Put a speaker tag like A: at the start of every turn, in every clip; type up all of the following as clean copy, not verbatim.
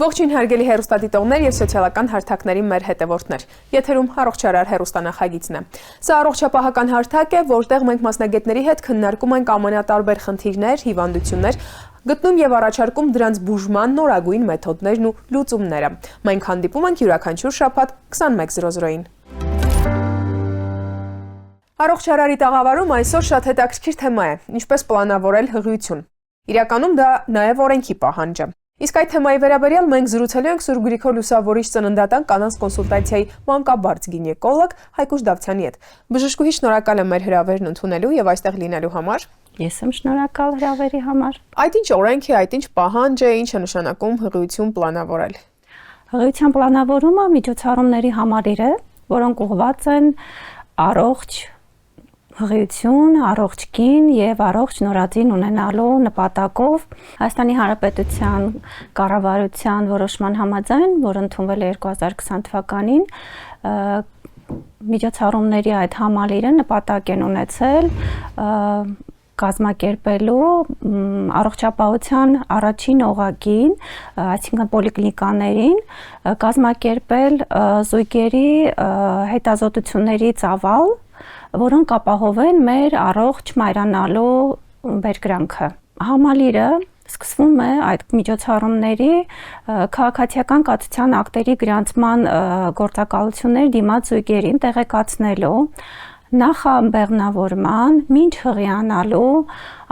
A: Ողջույն հարգելի հեռուստադիտողներ եւ սոցիալական հարթակների մեր հետևորդներ։ Եթերում առողջարար հեռուստանախագիծն է։ Սա առողջապահական հարթակ է, որտեղ մենք մասնագետների հետ քննարկում ենք ամենատարբեր խնդիրներ, հիվանդություններ, գտնում եւ առաջարկում դրանց բուժման նորագույն մեթոդներն ու լուծումները։ Մենք հանդիպում ենք յուրաքանչյուր շաբաթ 21:00-ին։ Առողջարարի տաղավարում այսօր շատ հետաքրքիր թեմա է՝ ինչպես պլանավորել հղիություն։ Իրականում դա նաեւ օրենքի պահանջ է։ Իսկ այդ թեմայի վերաբերյալ մենք զրուցելու ենք Սուրբ Գրիգոր Լուսավորիչ ծննդատան կանանց կոնսուլտացիայի մանկաբարձ գինեկոլոգ Հայկուշ Դավթյանի հետ։ Բժշկուհի, շնորհակալ եմ մեր հրավերն ընդունելու եւ այստեղ լինելու համար։
B: Ես եմ շնորհակալ հրավերի համար։
A: Այդ ինչ օրենք է, այդ ինչ պահանջ է, ինչ է նշանակում հղիություն պլանավորել։
B: Հղիության պլանավորումը միջոցառումների համարիր է, որոնք ուղղված են առողջ հղիություն, առողջ կին եւ առողջ նորածին ունենալու նպատակով Հայաստանի Հանրապետության կառավարության որոշման համաձայն, որը ընդունվել է 2020 թվականին, միջոցառումների այդ համալիրը նպատակ են ունեցել կազմակերպելու առողջապահության առաջին օղակին, այսինքն պոլիկլինիկաներին, կազմակերպել զույգերի հետազոտությունների ծավալ, որոնք ապահովեն մեր առողջ մայրանալու բերկրանքը։ Համալիրը սկսվում է այդ միջոցառումների քաղաքացիական կացության ակտերի գրանցման գործակալություններ դիմաց զույգերին տեղեկացնելու, նախաբեղմնավորման, մինչ հղիանալու,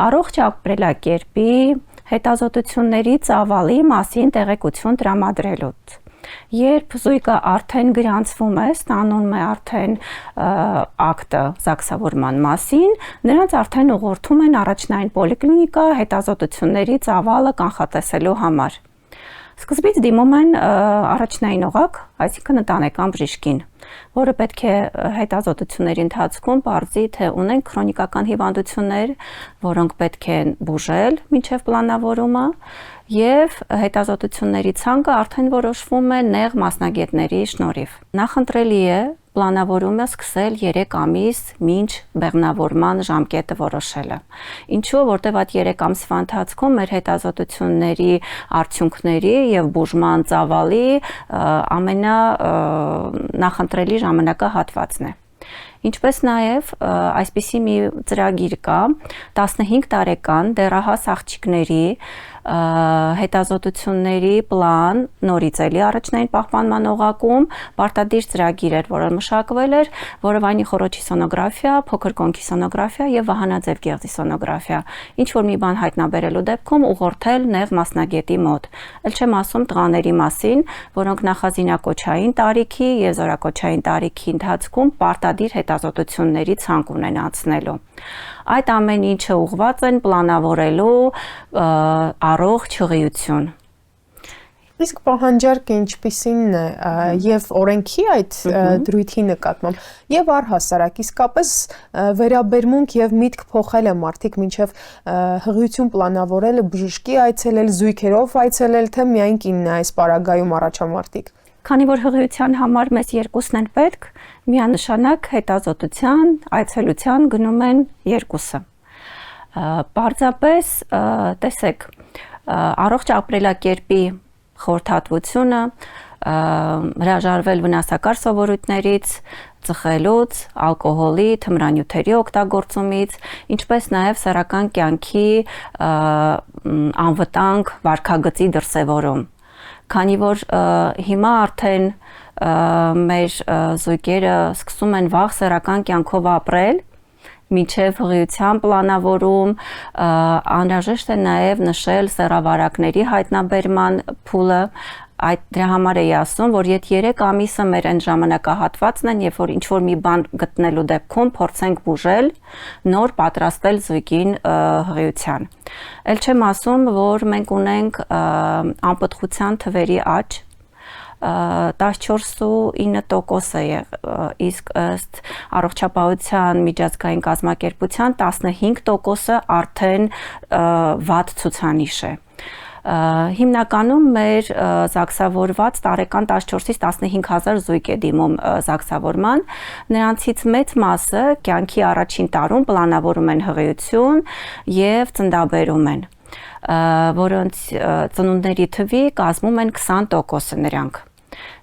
B: առողջ ապրելակերպի, հետազոտությունների ծավալի մասին տեղեկություն տրամադրելուց։ Երբ զույգը արդեն գրանցվում է, ստանում է արդեն ակտը զաքսավորման մասին, նրանց արդեն ուղղորդում են առաջնային պոլիկլինիկա հետազոտությունների ծավալը կանխատեսելու համար։ Սկզբից դիմում են առաջնային օղակ, այսինքն ընտանեկան բժիշկին, որը պետք է հետազոտությունների ընթացքում պարզի, թե ունեն քրոնիկական հիվանդություններ, որոնք պետք է բուժել մինչև պլանավորումը, եւ հետազոտությունների ցանկը արդեն որոշվում է նեղ մասնագետների շնորհիվ։ Նախընտրելի է պլանավորումը սկսել 3 ամիս մինչ բեղմնավորման ժամկետը որոշելը։ Ինչու՞, որտեղ այդ 3 ամսվա ընթացքում մեր հետազոտությունների արդյունքների եւ բուժման ծավալի ամենանախընտրելի ժամանակահատվածն է։ Ինչպես նաև այսպիսի մի ծրագիր կա 15 տարեկան դեռահաս աղջիկների հետազոտությունների պլան նորից էլի առաջնային պահպանման օղակում պարտադիր ծրագիր էր, որը մշակվել էր, որը վայնի խոռոչի սոնոգրաֆիա, փոքր կոնքի սոնոգրաֆիա եւ վահանաձև գեղձի սոնոգրաֆիա։ Ինչ որ մի բան հայտնաբերելու դեպքում ուղղորդել նեղ մասնագետի մոտ։ Էլ չեմ ասում տղաների մասին, որոնք նախազինակոչային տարիքի եւ զորակոչային տարիքի ընթացքում պարտադիր հետազոտությունների ցանկ ունեն անցնելու։ Այդ ամեն ինչը ուղղված են պլանավորելու առողջ հղիություն։
A: Իսկ պահանջարկը ինչպիսին է եւ օրենքի այդ դրույթի նկատմամբ եւ առհասարակ իսկապես վերաբերմունք եւ միտք փոխել է մարդիկ մինչեւ հղիություն պլանավորելը բժշկի այցելել, զույգերով այցելել, թե միայն կինն է այս պարագայում առաջամարտիկ։
B: Քանի որ հղիության համար մեզ երկուսն են պետք, միանշանակ հետազոտության, այցելության գնում են երկուսը։ Պարզապես տեսեք, առողջ ապրելակերպի խորհրդատվությունը, հրաժարվել վնասակար սովորույթներից, ծխելուց, ալկոհոլի, թմրանյութերի օգտագործումից, ինչպես նաև սեռական կյանքի անվտանգ վարքագծի դրսևորում։ Քանի որ հիմա արդեն մեր զույգերը սկսում են վաղ սեռական կյանքով ապրել, մինչև հղիության պլանավորում, անհրաժեշտ է նաև նշել սեռավարակների հայտնաբերման փուլը, դրա համար էի ասում, որ եթե 3 ամիսը մեր այն ժամանակահատվածն են, երբ որ ինչ-որ մի բան գտնելու դեպքում փորձենք բուժել, նոր պատրաստել զույգին հղիության։ Էլ չեմ ասում, որ մենք ունենք անպտղության թվերի աճ, 14.9% է, իսկ ըստ առողջապահության միջազգային կազմակերպության 15%-ը արդեն վատ ցուցանիշ է։ Հիմնականում մեր զաքսավորված տարեկան 14-ից 15 հազար զույգ է դիմում զաքսավորման, նրանցից մեծ մասը կյանքի առաջին տարում պլանավորում են հղիություն և ծննդաբերում են։ որոնց ծնունդների թվի կազմում են 20%-ը նրանք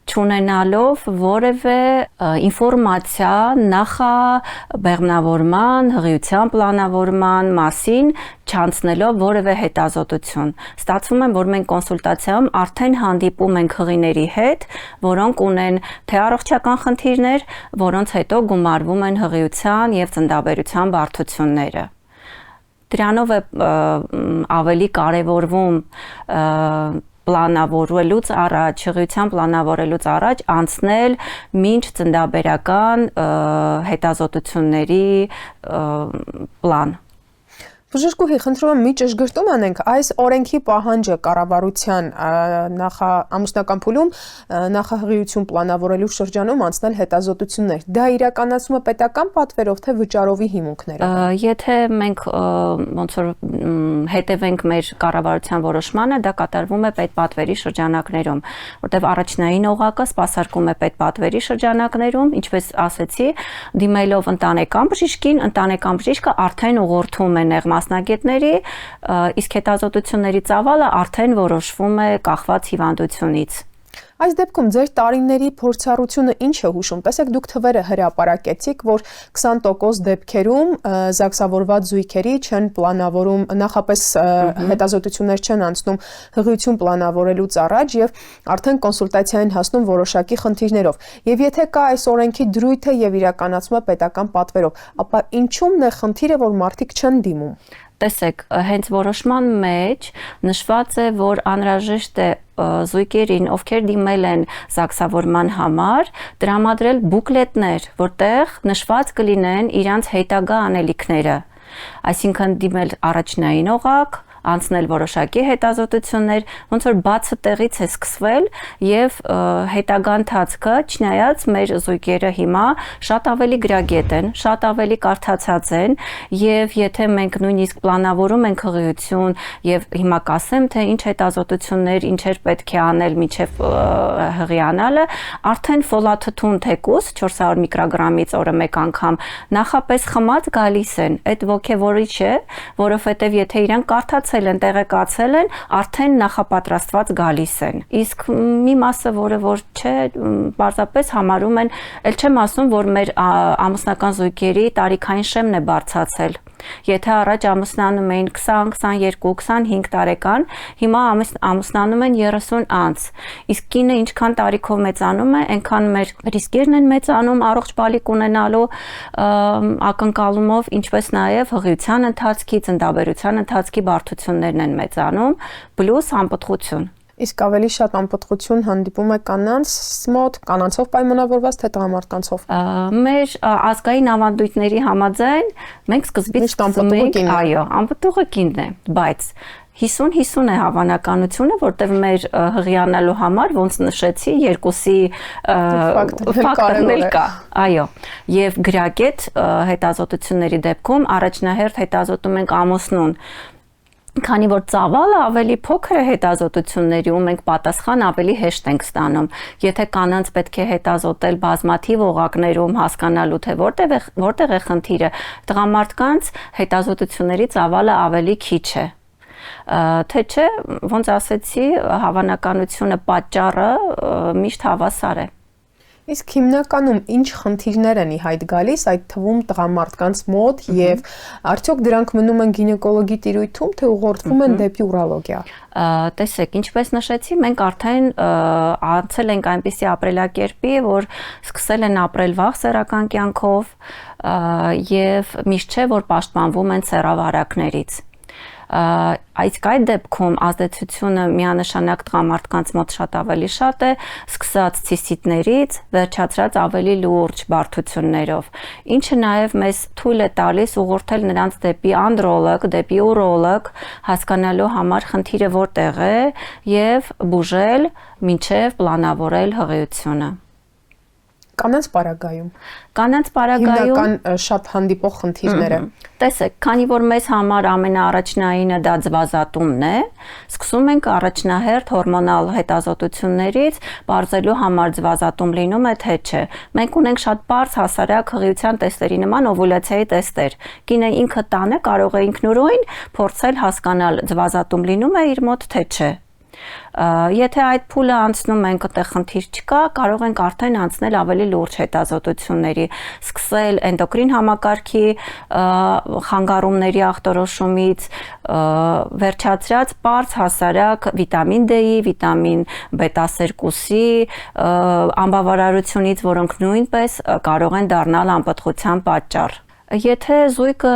B: չունենալով որևէ ինֆորմացիա նախաբեղմնավորման, հղիության պլանավորման մասին, չանցնելով որևէ հետազոտություն։ Ստացվում է, որ մենք կոնսուլտացիայում արդեն հանդիպում ենք հղիների հետ, որոնք ունեն թե առողջական խնդիրներ, որոնց հետո գումարվում են հղիության եւ ծննդաբերության բարդությունները։ Դրանով է ավելի կարևորվում պլանավորելուց առաջ, հղիության պլանավորելուց առաջ անցնել մինչ ծննդաբերական հետազոտությունների պլան։
A: Բժշկուհի, խնդրում եմ մի ճշգրտում անենք, այս օրենքի պահանջը կառավարության ամուսնական փուլում նախահղիություն պլանավորելու շրջանում անցնել հետազոտություններ, դա իրականացումը պետական պատվերով թե վճարովի հիմունքներով։
B: Եթե մենք ոնց որ հետևենք մեր կառավարության որոշմանը, դա կատարվում է պետպատվերի շրջանակներում, որտեղ առաջնային օղակը սպասարկում է պետպատվերի շրջանակներում, ինչպես ասեցի, դիմելով ընտանեկան բժիշկին, ընտանեկան բժիշկը արդեն ուղղորդում է մասնագետների, իսկ հետազոտությունների ծավալը արդեն որոշվում է կախված հիվանդությունից։
A: Այս դեպքում ձեր տարիների փորձառությունը ինչ է հուշում։ Տեսեք, դուք թվերը հրապարակեցիք, որ 20% դեպքերում զաքսավորված զույգերի չեն պլանավորում, նախապես հետազոտություններ չեն անցնում հղիություն պլանավորելուց առաջ եւ արդեն կոնսուլտացիա են հասնում որոշակի խնդիրներով։ Եվ եթե կա այս օրենքի դրույթը եւ իրականացումը պետական պատվերով, ապա ինչու՞մն է խնդիրը, որ մարդիկ չեն դիմում։
B: Տեսեք, հենց որոշման մեջ նշված է, որ անհրաժեշտ է զույգերին, ովքեր դիմել են զաքսավորման համար, տրամադրել բուկլետներ, որտեղ նշված կլինեն իրանց հետագա անելիքները, այսինքն դիմել առաջնային օղակ, անցնել որոշակի հետազոտություններ, ոնց որ բացը տեղից է սկսվել եւ հետագա ընթացքը, չնայած մեր զույգերը հիմա շատ ավելի գրագետ են, շատ ավելի կարդացած են եւ եթե մենք նույնիսկ պլանավորում ենք հղիություն եւ հիմա կասեմ, թե ինչ հետազոտություններ, ինչեր պետք է անել մինչեւ հղիանալը, արդեն ֆոլաթթուն թեկուս 400 միկրոգրամից օրը մեկ անգամ նախապես խմած գալիս են։ Այդ ոգևորիչ է, որովհետեւ եթե իրենք կարդաց են տեղեկացել են, արդեն նախապատրաստված գալիս են։ Իսկ մի մասը, որը որ չէ, պարզապես համարում են, ել չեմ ասում, որ մեր ամուսնական զույգերի տարիքային շեմն է բարձրացել։ Եթե առաջ ամուսնանում էին 20, 22, 25 տարեկան, հիմա ամուսնանում են 30 անց։ Իսկ կինը ինչքան տարիքով մեծանում է, այնքան մեր ռիսկերն են մեծանում առողջ բալիկ ունենալու ակնկալումով, ինչպես նաև հղիության ընթացքի, ծննդաբերության ընթացքի բարդություններն են մեծանում, պլյուս անպտղություն։
A: Իսկ ավելի շատ անպտղություն հանդիպում է կանանց մոտ, կանանցով պայմանավորված թե տղամարդկանցով։
B: Մեր ազգային ավանդույթների համաձայն մենք սկզբից
A: անպտղը,
B: այո, անպտղը կինն է, բայց 50-50 է հավանականությունը, որտեղ մեր հղիանալու համար ոնց նշեցի, երկուսի ֆակտորն էլ կա, այո, եւ գրագետ հետազոտությունների դեպքում առաջնահերթ հետազոտում ենք ամուսնուն, քանի որ ծավալը ավելի փոքր է հետազոտությունների ու մենք պատասխան ավելի հեշտ ենք ստանում։ Եթե կանանց պետք է հետազոտել բազմաթիվ օղակներում հասկանալու թե որտեղ է խնդիրը, տղամարդկանց հետազոտությունների ծավալը ավելի քիչ է։ Թե չէ, ոնց ասեցի, հավանականությունը պատճառը միշտ հավասար է։
A: Իսկ հիմնականում ինչ խնդիրներ են ի հայտ գալիս այդ թվում տղամարդկանց մոտ եւ արդյոք դրանք մնում են գինեկոլոգի տիրույթում թե ուղղորդվում են դեպի ուրոլոգիա։
B: Տեսեք, ինչպես նշեցի, մենք արդեն անցել ենք այնպիսի ապրելակերպի, որ սկսել են ապրել վաղ սեռական կյանքով եւ միշտ չէ, որ պաշտպանվում են սեռավարակներից։ Իսկ այդ դեպքում ազդեցությունը միանշանակ տղամարդկանց մոտ շատ ավելի շատ է, սկսած ցիստիտներից, վերջացրած ավելի լուրջ բարդություններով, ինչը նաև մեզ թույլ է տալիս ուղղորդել նրանց դեպի անդրոլոգ, դեպի ուրոլոգ, հասկանալու համար խնդիրը որտեղ է եւ բուժել մինչեւ պլանավորել հղիությունը։
A: Կանանց պարագայում։
B: Կանանց պարագայում
A: Հիմնական շատ հանդիպող խնդիրները։
B: Տեսեք, քանի որ մեզ համար ամենաառաջնայինը դա ձվազատումն է, սկսում ենք առաջնահերթ հորմոնալ հետազոտություններից բարձելու համար ձվազատում լինում է թե չէ։ Մենք ունենք շատ բարձ հասարակ հղիության տեստերի նման օվուլյացիայի տեստեր։ Կինը ինքը տանը կարող է ինքնուրույն փորձել հասկանալ ձվազատում լինում է իր մոտ թե չէ։ Եթե այդ փուլը անցնում ենք, այդտեղ խնդիր չկա, կարող ենք արդեն անցնել ավելի լուրջ հետազոտությունների, սկսել էնդոկրին համակարգի խանգարումների ախտորոշումից, վերջացրած բարձ հասարակ վիտամին D-ի, վիտամին B12-ի անբավարարությունից, որոնք նույնպես կարող են դառնալ անպտղության պատճառ։ Եթե զույգը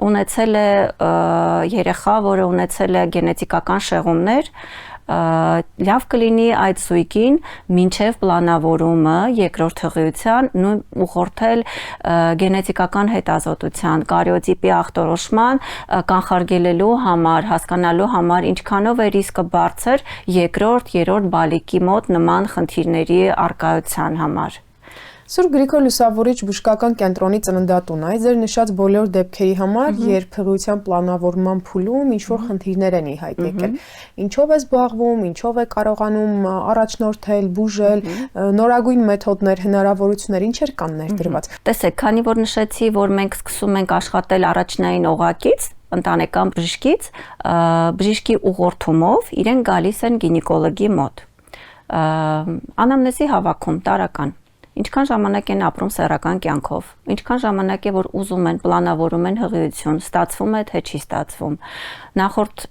B: ունեցել է երեխա, որը ունեցել է գենետիկական շեղումներ, լավ կլինի այդ զույգին մինչև պլանավորումը երկրորդ հղիության նույն ուղղորդել գենետիկական հետազոտության, կարիոտիպի ախտորոշման, կանխարգելելու համար, հասկանալու համար ինչքանով է ռիսկը բարձր երկրորդ, երրորդ բալիկի մոտ նման խնդիրների առկայության համար։
A: Սուրբ Գրիգոր Լուսավորիչ բժշկական կենտրոնի ծննդատուն է ձեր նշած բոլոր դեպքերի համար, երբ հղիության պլանավորման փուլում ինչ-որ խնդիրներ են ի հայտ եկել։ Ինչով է զբաղվում, ինչով է կարողանում առաջնորդել, բուժել, նորագույն մեթոդներ, հնարավորություններ, ինչեր կան ներդրված։
B: Տեսեք, քանի որ նշեցի, որ մենք սկսում ենք աշխատել առաջնային օղակից, ընտանեկան բժշկից, բժշկի ուղղորդումով իրեն գալիս են գինեկոլոգի մոտ։ Անամնեզի հավաքում տարական։ Ինչքան ժամանակ են ապրում սեռական կյանքով, ինչքան ժամանակ է, որ ուզում են, պլանավորում են հղիություն, ստացվում է, թե չի ստացվում։ Նախորդ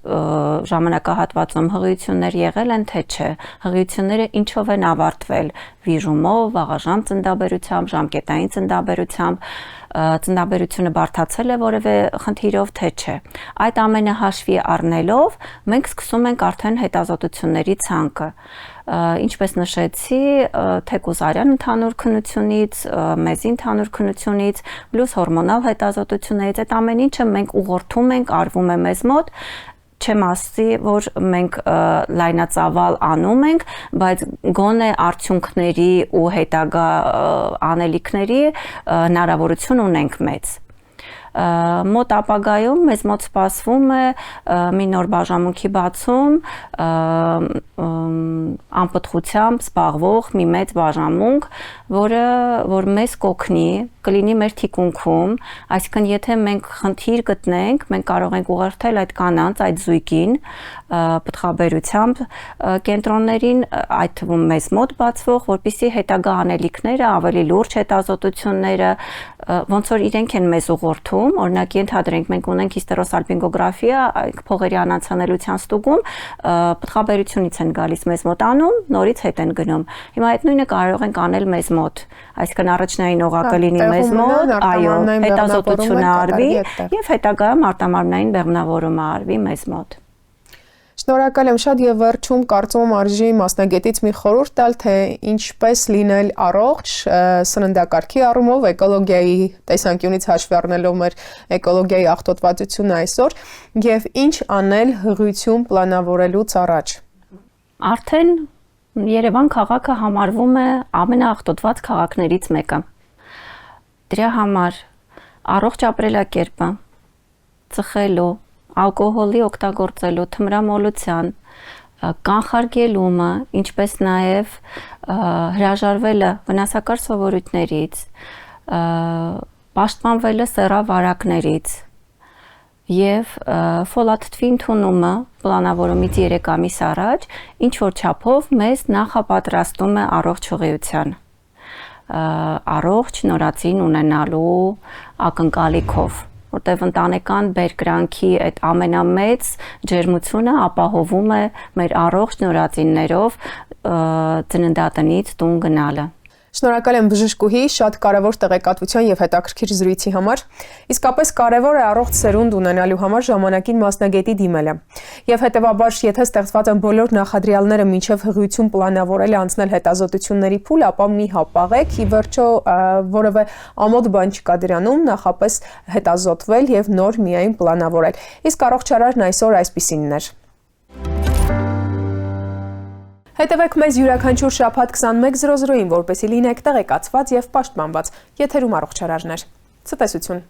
B: ժամանակահատվածում հղիություններ եղել են, թե չէ, հղիությունները ինչով են ավարտվել, վիժումով, վաղաժամ ծննդաբերությամբ, ժամկետային ծննդաբերությամբ, ծննդաբերությունը բարդացել է որևէ խնդիրով, թե չէ։ Այդ ամենը հաշվի առնելով, մենք սկսում ենք արդեն հետազոտությունների ցանկը։ Ինչպես նշեցի, թեկուզարյան ընդհանուր քննությունից, մեզի ընդհանուր քննությունից, պլյուս հորմոնալ հետազոտություններից, այդ ամեն ինչը մենք ուղղորդում ենք, արվում է մեզ մոտ, չեմ ասի, որ մենք լայնածավալ անում ենք, բայց գոնե արդյունքների ու հետագա անելիքների հնարավորություն ունենք մեծ։ Մոտ ապագայում մեզ մոտ սպասվում է մի նոր բաժանմունքի բացում անպտղությամբ զբաղվող մի մեծ բաժանմունք, որ մեզ կօգնի, կլինի մեր թիկունքում, այսինքն եթե մենք խնդիր գտնենք, մենք կարող ենք ուղղորդել այդ կանանց, այդ զույգին, պտղաբերությամբ կենտրոններին, այդ թվում մեզ մոտ բացվող, որպեսզի հետագա անելիքները, ավելի լուրջ հետազոտությունները, ոնց որ իրենք են մեզ ուղղորդում, օրինակ ենթադրենք մենք ունենք հիստերոսալպինգոգրաֆիա, փողերի անացանելիության ստուգում, պտղաբերությունից են գալիս մեզ մոտ անում, նորից հետ են գնում։ Հիմա այդ նույնը կարող ենք անել մեզ մոտ, այսինքն առաջնային օղակը լինի մեզ մոտ, այո, հետազոտությունը արվի եւ հետագայում արտամարմնային բեղմնավորումը արվի մեզ մոտ։
A: Շնորհակալ եմ շատ եւ վերջում կարծում արժի մասնագետից մի խորհուրդ տալ, թե ինչպես լինել առողջ սննդակարգի առումով, էկոլոգիայի տեսանկյունից հաշվի առնելով մեր էկոլոգիայի աղտոտվածությունը այսօր եւ ինչ անել հղիություն պլանավորելուց առաջ։
B: Արդեն Երևան քաղաքը համարվում է ամենաաղտոտված քաղաքներից մեկը։ Դրա համար առողջ ապրելակերպը, ծխելու, ալկոհոլի օգտագործելու, թմրամոլության, կանխարգելումը, ինչպես նաև հրաժարվելը վնասակար սովորույթներից, պաշտպանվելը սեռավարակներից եւ ֆոլաթթվի ընդունումը պլանավորումից 3 ամիս առաջ ինչ որ չափով մեզ նախապատրաստում է առողջ հղիության, առողջ նորածին ունենալու ակնկալիքով, որտեղ ընտանեկան բերկրանքի այդ ամենամեծ ջերմությունը ապահովում է մեր առողջ նորածիններով ծննդատնից տուն գնալը։
A: Շնորհակալ եմ բժշկուհի, շատ կարևոր տեղեկատվության եւ հետաքրքիր զրույցի համար։ Իսկապես կարևոր է առողջ սերունդ ունենալու համար ժամանակին մասնագետի դիմելը։ Եվ հետեւաբար, եթե ստեղծված են բոլոր նախադրյալները մինչև հղիություն պլանավորել անցնել հետազոտությունների փուլ, ապա մի հապաղեք, ի վերջո որևէ ամոթ բան չկա դրանում, նախապես հետազոտվել եւ նոր միայն պլանավորել։ Իսկ առողջարարն այսօր այսպիսինն էր։ Հետևեք մեզ յուրաքանչյուր շաբաթ 21:00-ին, որպեսզի լինեք տեղեկացված եւ պաշտպանված։ Եթերում առողջարարներ։ Ցտեսություն։